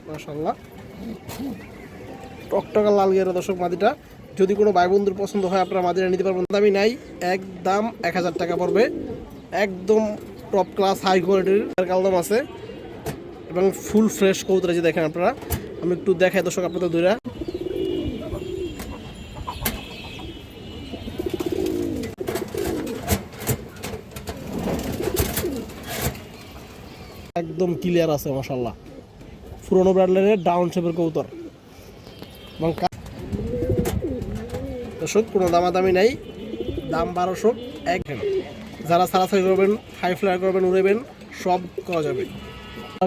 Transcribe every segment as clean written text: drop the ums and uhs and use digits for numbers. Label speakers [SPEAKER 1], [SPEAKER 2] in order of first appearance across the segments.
[SPEAKER 1] মাশাআল্লাহ টকটকা লাল গিয়ারের দর্শক মাদিটা যদি কোনো ভাই বন্ধুর পছন্দ হয় আপনারা মাদিটা নিতে পারবেন। দামি নাই, একদম 1000 টাকা পড়বে। একদম টপ ক্লাস হাই কোয়ালিটির কালদম আছে এবং ফুল ফ্রেশ কবুতর যে দেখেন আপনারা। আমি একটু দেখাই দর্শক আপনাদের দুইটা। একদম ক্লিয়ার আছে মাশাআল্লাহ, পুরোনো ব্র্যান্ডের ডাউন শেপের কবুতর এবং দর্শক কোনো দামাদামি নাই, দাম 1200 একদম। যারা সারাসারি করবেন, হাই ফ্লায়ার করবেন, উড়াবেন, সব করা যাবে।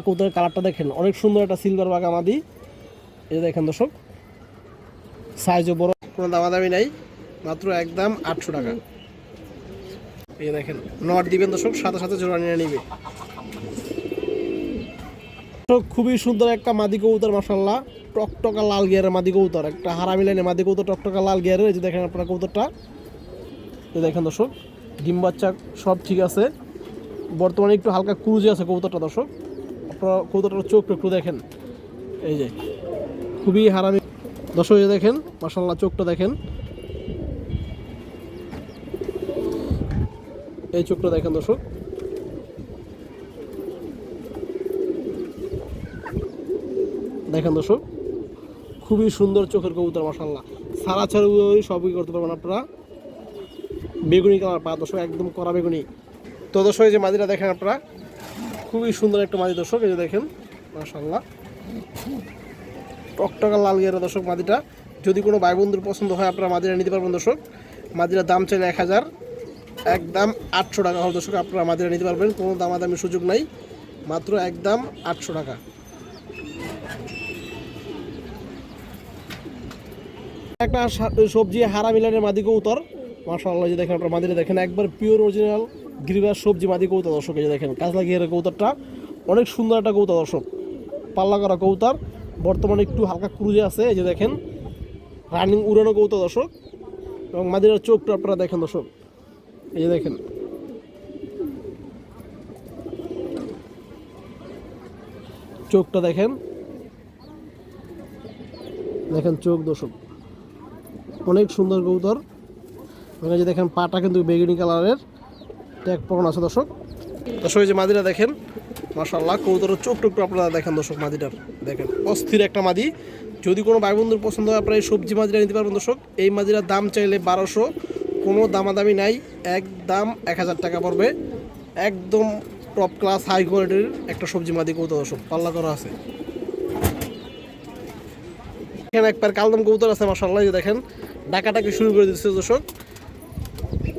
[SPEAKER 1] কবুতরের কালারটা দেখেন, অনেক সুন্দর একটা সিলভার বাগামাদি। এই দেখেন দর্শক, সাইজও বড়, কোনো দামাদামি নাই, মাত্র একদম 800 টাকা। এই দেখেন নট দিবেন দর্শক, সাথে সাথে জোড়া নিয়ে নিবে। খুবই সুন্দর একটা মাদি কবুতর মাশাআল্লাহ, টকটকা লাল গিয়ারের মাদি কবুতর, একটা হারামি লাইনের মাদি কবুতর, টকটকা লাল গিয়ারের। এই যে দেখেন আপনারা কবুতরটা, এই দেখেন দর্শক ডিম বাচ্চা সব ঠিক আছে, বর্তমানে একটু হালকা ক্রুজে আছে কবুতরটা দর্শক। আপনারা কবুতরটার চোখটা একটু দেখেন, এই যে খুবই হারামি দর্শক। এই দেখেন মাশাআল্লাহ চোখটা দেখেন, এই চোখটা দেখেন দর্শক। দেখেন দর্শক খুবই সুন্দর চোখের কবুতর মাশাআল্লাহ, সারা ছাড়া সবই করতে পারবেন আপনারা। বেগুনি কালার পা দর্শক, একদম কড়া বেগুনি। তো দর্শক এই যে মাদিটা দেখেন আপনারা, খুবই সুন্দর একটা মাদি দর্শক। এই যে দেখেন মাশাআল্লাহ টকটকা লাল গিয়ারের দর্শক মাদিটা যদি কোনো ভাই বন্ধুর পছন্দ হয় আপনারা মাদিটা নিতে পারবেন দর্শক। মাদিটার দাম চাইলে 1000, একদম 800 টাকা হবে দর্শক। আপনারা মাদিটা নিতে পারবেন, কোনো দামাদামির সুযোগ নাই, মাত্র একদম 800 টাকা। একটা সবজি হারা মিলানের মাদি কবুতর মাশাআল্লাহ, যে দেখেন আপনারা মাদিটা দেখেন, একবার পিওর অরিজিনাল গ্রিবাস সবজি মাদি কবুতর দর্শক। এই যে দেখেন কাজলা গিয়ারের কবুতরটা, অনেক সুন্দর একটা কবুতর দর্শক, পাল্লা করা কবুতর, বর্তমানে একটু হালকা ক্রুজে আছে। এই যে দেখেন রানিং উড়ানো কবুতর দর্শক, এবং মাদিটার চোখটা আপনারা দেখেন দর্শক। এই যে দেখেন চোখটা দেখেন, দেখেন চোখ দর্শক, অনেক সুন্দর কবুতর। এবং এই যে দেখেন পাটা কিন্তু বেগুনি কালারের, ট্যাগ পরানো আছে দর্শক। দর্শক এই যে মাদিটা দেখেন মাশাআল্লাহ, কবুতরের চোখ টুকটা আপনারা দেখেন দর্শক। মাদিটার দেখেন অস্থির একটা মাদি, যদি কোনো ভাই বন্ধুর পছন্দ হয় আপনারা এই সবজি মাদিটা নিতে পারবেন দর্শক। এই মাদিটার দাম চাইলে 1200, কোনো দামাদামি নাই, একদম 1000 টাকা পড়বে। একদম টপ ক্লাস হাই কোয়ালিটির একটা সবজি মাদি কবুতর দর্শক, পাল্লা করা আছে। এখানে একবার কালদম কবুতর আছে মাশাআল্লাহ, এই যে দেখেন ডাকাটাকে শুরু করে দিচ্ছে দর্শক।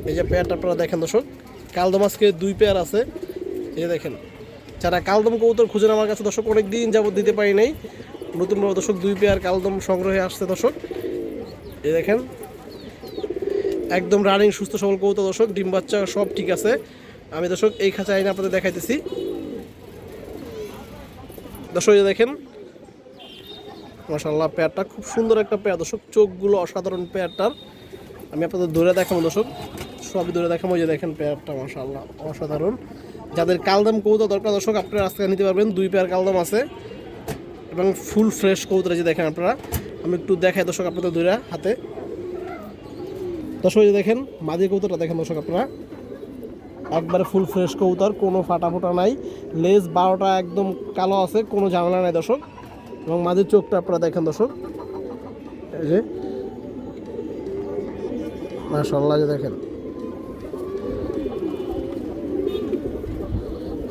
[SPEAKER 1] এই যে পেয়ারটা আপনারা দেখেন দর্শক, কালদম আজকে 2 পেয়ার আছে। এই যে দেখেন, যারা কালদম কবুতর খুঁজেন আমার কাছে দর্শক, অনেক দিন যাবত দিতে পারি নাই, নতুনভাবে দর্শক 2 পেয়ার কালদম সংগ্রহে আসছে দর্শক। এই দেখেন একদম রানিং সুস্থ সবল কবুতর দর্শক, ডিম বাচ্চা সব ঠিক আছে। আমি দর্শক এই খাঁচা আইনে আপনাদের দেখাইতেছি দর্শক। এই যে দেখেন মাশাআল্লাহ পেয়ারটা খুব সুন্দর একটা পেয়ার দর্শক, চোখগুলো অসাধারণ পেয়ারটার। আমি আপনাদের ধরে দেখাবো দর্শক, সবই ধরে দেখাবো। যে দেখেন পেয়ারটা মাশাআল্লাহ অসাধারণ। যাদের কালদম কবুতর দরকার দর্শক আপনারা আজকে নিতে পারবেন, 2 পেয়ার কালদম আছে এবং ফুল ফ্রেশ কবুতর যে দেখেন আপনারা। আমি একটু দেখাই দর্শক আপনাদের ধরে হাতে দর্শক। যে দেখেন মাদি কবুতরটা দেখেন দর্শক আপনারা, একবারে ফুল ফ্রেশ কবুতর, কোনো ফাটা ফোটা নাই, লেজ 12টা একদম কালো আছে, কোনো ঝামেলা নাই দর্শক। এবং মাদির চোখটা আপনারা দেখেন দর্শক, এই যে মাশাআল্লাহ, যে দেখেন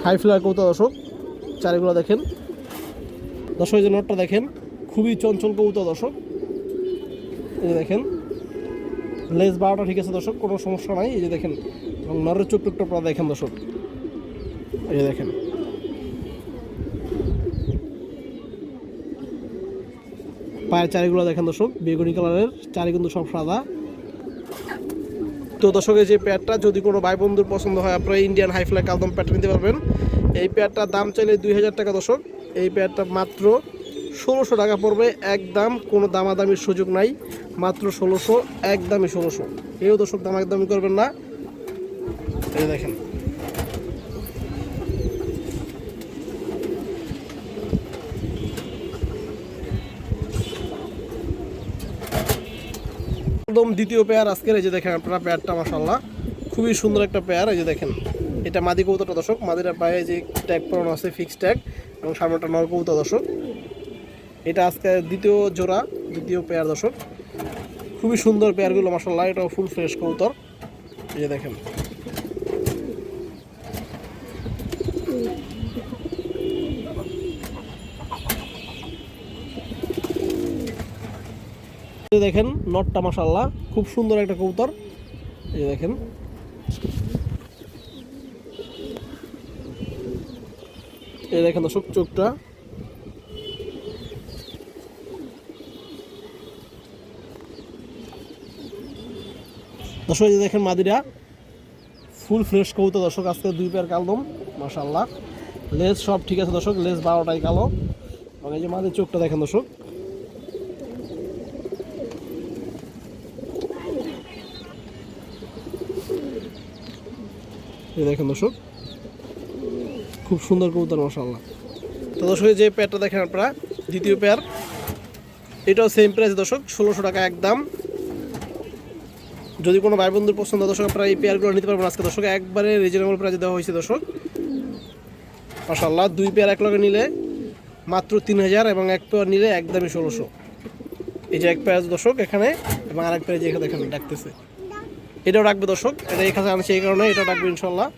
[SPEAKER 1] হাই ফ্লায়ার কবুতর দর্শক, চারিগুলো দেখেন দর্শক। এই যে নটটা দেখেন, খুবই চঞ্চল কবুতর দর্শক। এই যে দেখেন লেজ 12টা ঠিক আছে দর্শক, কোনো সমস্যা নাই। এই যে দেখেন, এবং নরের চোখ টুকটা আপনারা দেখেন দর্শক। এই যে দেখেন পায়ের চারিগুলো দেখেন দর্শক, বেগুনি কালারের চারি কিন্তু সব সাদা। তো দর্শক এই যে প্যাডটা যদি কোনো ভাই বন্ধুর পছন্দ হয় আপনারা ইন্ডিয়ান হাই ফ্লাই কালদম প্যাডটা নিতে পারবেন। এই প্যাডটার দাম চাইলে 2000 টাকা দর্শক। এই প্যাডটা মাত্র 1600 টাকা পড়বে, একদম কোনো দামাদামির সুযোগ নাই, মাত্র 1600, একদমই 1600। এও দর্শক দামাদামি করবেন না। এই দেখেন একদম দ্বিতীয় পেয়ার আজকের, এই যে দেখেন আপনারা পেয়ারটা মাশাআল্লাহ খুবই সুন্দর একটা পেয়ার। এই যে দেখেন এটা মাদি কবুতরটা দর্শক, মাদিরা পায়ে যে ট্যাগ পরানো আছে ফিক্স ট্যাগ, এবং সামনেটা নর কবুতর দর্শক। এটা আজকে দ্বিতীয় জোড়া, দ্বিতীয় পেয়ার দর্শক, খুবই সুন্দর পেয়ারগুলো মাশাআল্লাহ। এটাও ফুল ফ্রেশ কবুতর, এই যে দেখেন। দেখেন নটটা মাশাআল্লাহ খুব সুন্দর একটা কবুতর, এই দেখেন। এই দেখেন দর্শক চোখটা, দর্শক এই যে দেখেন মাদিরা ফুল ফ্রেশ কবুতর দর্শক। আজকে 2 পেয়ার কালদম মাশাআল্লাহ, লেজ সব ঠিক আছে দর্শক, লেজ 12টাই কালো। এবং এই যে মাদির চোখটা দেখেন দর্শক, এই দেখেন দর্শক খুব সুন্দর কবুতর মাশাআল্লাহ। তো দর্শক যে পেয়ারটা দেখেন আপনারা দ্বিতীয় পেয়ার, এটাও সেম প্রাইস দর্শক, 1600 টাকা একদম। যদি কোনো ভাই বন্ধুর পছন্দ দর্শক আপনারা এই পেয়ারগুলো নিতে পারবেন আজকে দর্শক, একবারে রিজনেবল প্রাইসে দেওয়া হয়েছে দর্শক মাশাআল্লাহ। 2 পেয়ার এক লগে নিলে মাত্র 3000, এবং 1 পেয়ার নিলে একদমই 1600। এই যে 1 পেয়ার দর্শক এখানে, এবং আরেক পেয়ার যে এখানে দেখেন ডাকতেছে, এটাও রাখবে দর্শক। এটা এখানে আনছে এই কারণে, এটা রাখবে ইনশাল্লাহ।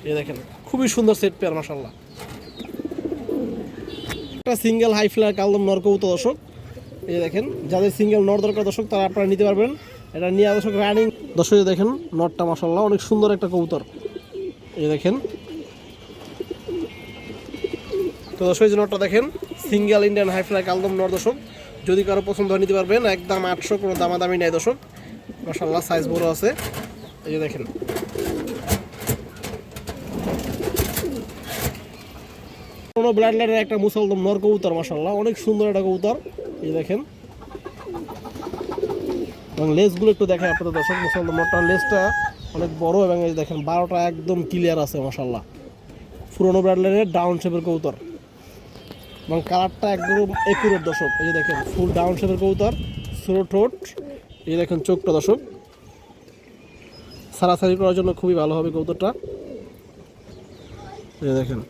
[SPEAKER 1] এই দেখেন খুবই সুন্দর সেট পেয়ার মাশাআল্লাহ। একটা সিঙ্গেল হাই ফ্লায়ার কালদম নর কবুতর দর্শক, এই দেখেন। যাদের সিঙ্গেল নর দরকার দর্শক তারা আপনারা নিতে পারবেন, এটা নিয়ে দর্শক রানিং দর্শক। দেখেন নটটা মাশাআল্লাহ অনেক সুন্দর একটা কবুতর, এই দেখেন। তো দর্শক এই যে নটটা দেখেন, সিঙ্গেল ইন্ডিয়ান হাই ফ্লায়ার কালদম নর দর্শক, যদি কারো পছন্দ হয় নিতে পারবেন, একদম 800, কোনো দামাদামি নেই দর্শক মাশাআল্লাহ। সাইজ বড় আছে, এই যে দেখেন। কোনো ব্লাড লাইনের একটা মুসলদম নর কবুতর মাশাআল্লাহ, অনেক সুন্দর একটা কবুতর, এই দেখেন। এবং লেজগুলো একটু দেখেন আপনাদের দর্শক, মুসলদম নরটার লেজটা অনেক বড়, এবং এই দেখেন 12টা একদম ক্লিয়ার আছে মাশাআল্লাহ। পুরোনো ব্লাড লাইনের ডাউন শেপের কবুতর, এবং কালারটা একদম একুরেট দর্শক। এই যে দেখেন ফুল ডাউন শেপের কবুতর, ছোট ঠোঁট, এই দেখেন চোখটা দর্শক, সারাসারি করার জন্য খুবই ভালো হবে কবুতরটা, এই দেখেন।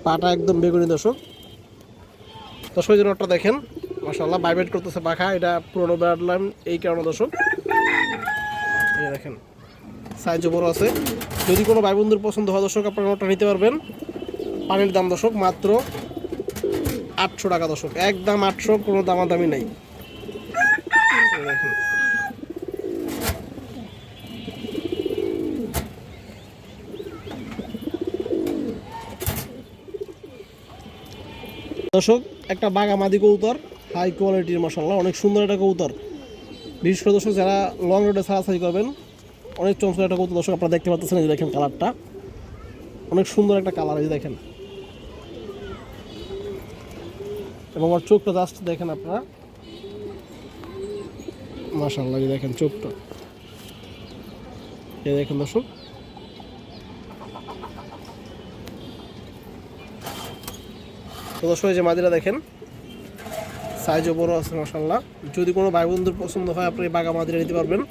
[SPEAKER 1] পাটা একদম বেগুনি দর্শক। দর্শক এই নটটা দেখেন মাশাআল্লাহ, ভাইব্রেট করতেছে পাখা, এটা পুরোনো ব্লাড লাইন এই কারণে দর্শক, এই দেখেন। সাইজও বড় আছে। যদি কোনো ভাই বন্ধুর পছন্দ হয় দর্শক আপনারা নটটা নিতে পারবেন। পানির দাম দর্শক মাত্র 800 টাকা দর্শক, একদম 800, কোনো দামাদামি নাই, দেখেন। দর্শক একটা বাঘা মাদি কবুতর, হাই কোয়ালিটির মাশাআল্লাহ, অনেক সুন্দর একটা কবুতর। বিশেষ করে দর্শক যারা লং রোডে সারাসারি করবেন, অনেক চমৎকার একটা কবুতর দর্শক, আপনারা দেখতে পাচ্ছেন, এই যে দেখেন কালারটা অনেক সুন্দর একটা কালার, এই যে দেখেন। এবং ওর চোখটা জাস্ট দেখেন আপনারা মাশাআল্লাহ, এই দেখেন চোখটা, এই দেখেন দর্শক। তো দর্শক এই যে মাদিরা দেখেন, সাইজও বড় আছে মাশাআল্লাহ। যদি কোনো ভাই বন্ধুর পছন্দ হয় আপনি বাঘা মাদিরা নিতে পারবেন।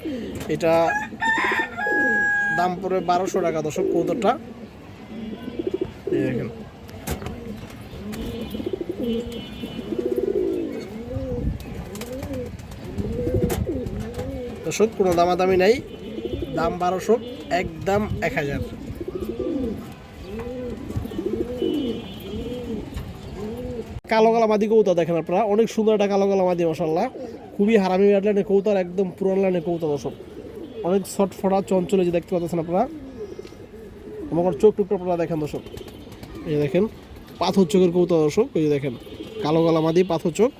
[SPEAKER 1] এটা দাম পড়বে 1200 টাকা দর্শক কবুতরটা, এই দেখেন। দর্শক কোনো দামাদামি নাই, দাম 1200, একদম 1000। কালো কালা মাদি কবুতর দেখেন আপনারা, অনেক সুন্দর একটা কালো কালা মাদি মাশাআল্লাহ, খুবই হারামি লাইনের কবুতর, একদম পুরান লাইনের কবুতর দর্শক, অনেক ছটফটা চঞ্চলে যে দেখতে পাচ্ছেন আপনারা। আমার চোখ টুকটা আপনারা দেখেন দর্শক, এই দেখেন পাথর চোখের কবুতর দর্শক, এই যে দেখেন কালো কালা মাদি পাথর চোখ,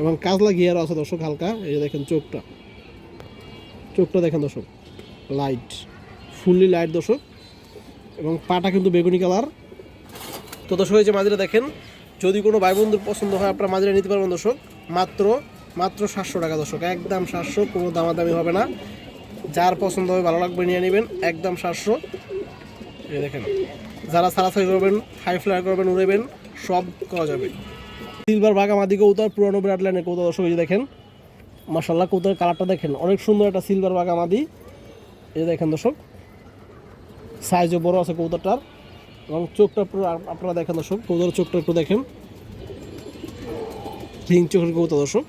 [SPEAKER 1] এবং কাজলা গিয়ারও আছে দর্শক হালকা, এই যে দেখেন চোখটা, চোখটা দেখেন দর্শক, লাইট, ফুললি লাইট দর্শক, এবং পাটা কিন্তু বেগুনি কালার। তো দর্শক এই যে মাদিরা দেখেন, যদি কোনো ভাই বন্ধুর পছন্দ হয় আপনারা মাদিরা নিতে পারবেন দর্শক, মাত্র 700 টাকা দর্শক, একদম 700, কোনো দামাদামি হবে না। যার পছন্দ হবে ভালো লাগবে নিয়ে নেবেন, একদম 700। এই দেখেন যারা সারাসারি করবেন, হাই ফ্লায়ার করবেন, উড়েবেন, সব করা যাবে। সিলভার বাঘা মাদি কবুতর, পুরানো ব্রাড লাইনের কবুতর দর্শক, এই যে দেখেন মাশাআল্লাহ কবুতরের কালারটা দেখেন, অনেক সুন্দর একটা সিলভার বাঘা মাদি। এই যে দেখেন দর্শক, সাইজও বড় আছে কবুতরটার, এবং চোখটা পুরো আপনারা দেখেন দর্শক, কবুতরের চোখটা একটু দেখেন, রিং চোখের কবুতর দর্শক।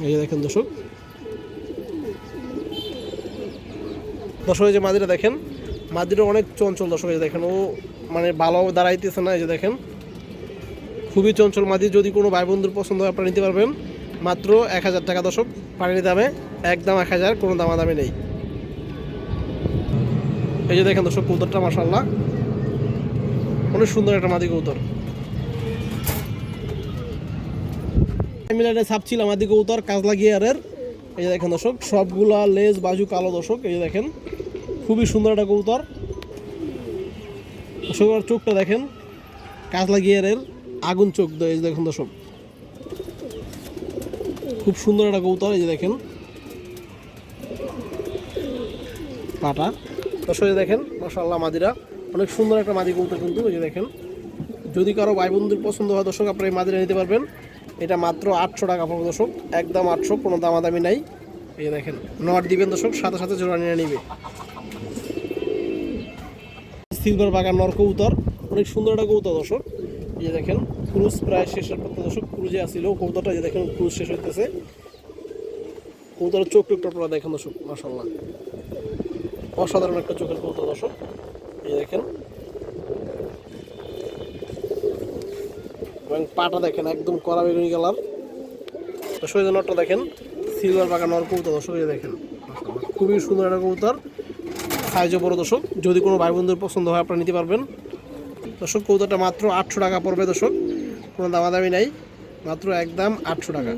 [SPEAKER 1] এই যে দেখেন দর্শক, এই যে মাদিরা দেখেন, মাদিরা অনেক চঞ্চল দর্শক। এই যে দেখেন, ও মানে ভালো দাঁড়াইতেছে না। এই যে দেখেন, খুবই চঞ্চল মাদি। যদি কোনো ভাই বন্ধুর পছন্দ হয় আপনারা নিতে পারবেন মাত্র 1000 টাকা দর্শক, পানির দামে একদম 1000, কোনো দামাদামি নেই। এই যে দেখেন দর্শক, কবুতরটা মাশাআল্লাহ অনেক সুন্দর একটা মাদি কবুতর। মিলানে ছাপছিল মাদি কবুতর, কাজলা গিয়ারের। এই যে দেখেন দর্শক, সবগুলা লেজ বাজু কালো দর্শক। এই যে দেখেন, খুবই সুন্দর একটা কবুতর। চোখটা দেখেন, কাজলা গিয়ারের আগুন চোখ। এই যে দেখুন দর্শক, খুব সুন্দর একটা কবুতর। এই যে দেখেন পাটা দর্শক, দেখেন মাশাআল্লাহ মাদিরা অনেক সুন্দর একটা মাদি কবুতর কিন্তু। এই যে দেখেন, যদি কারো ভাই বন্ধুর পছন্দ হয় দর্শক আপনারা এই মাদিরা নিতে পারবেন। এটা মাত্র 800 টাকা পড়বে দর্শক, একদম 800, কোনো দামাদামি নাই। এই যে দেখেন, নট দিবেন দর্শক, সাথে সাথে জোড়া নিয়ে নিবে। সিলভার বাগান নর কবুতর, অনেক সুন্দর একটা কবুতর দর্শক। এই যে দেখেন, ক্রুজ প্রায় শেষের পথে দর্শক, ক্রুজে আসছিল কবুতরটা। যে দেখেন, ক্রুজ শেষ হইতেছে। কবুতরের চোখ টুকটা পুরো দেখেন দর্শক, মাশাআল্লাহ অসাধারণ একটা চোখের কবুতর দর্শক। এই দেখেন, এবং পাটা দেখেন একদম কড়া বেগুনি কালার। দর্শক এই নটটা দেখেন, সিলভার বাগান নর কবুতর দর্শক। এই দেখেন খুবই সুন্দর একটা কবুতর, সাইজও বড় দর্শক। যদি কোনো ভাই বন্ধুর পছন্দ হয় আপনারা নিতে পারবেন দর্শক। কবুতরটা মাত্র 800 টাকা পড়বে দর্শক, কোনো দামাদামি নাই, মাত্র একদম 800 টাকা।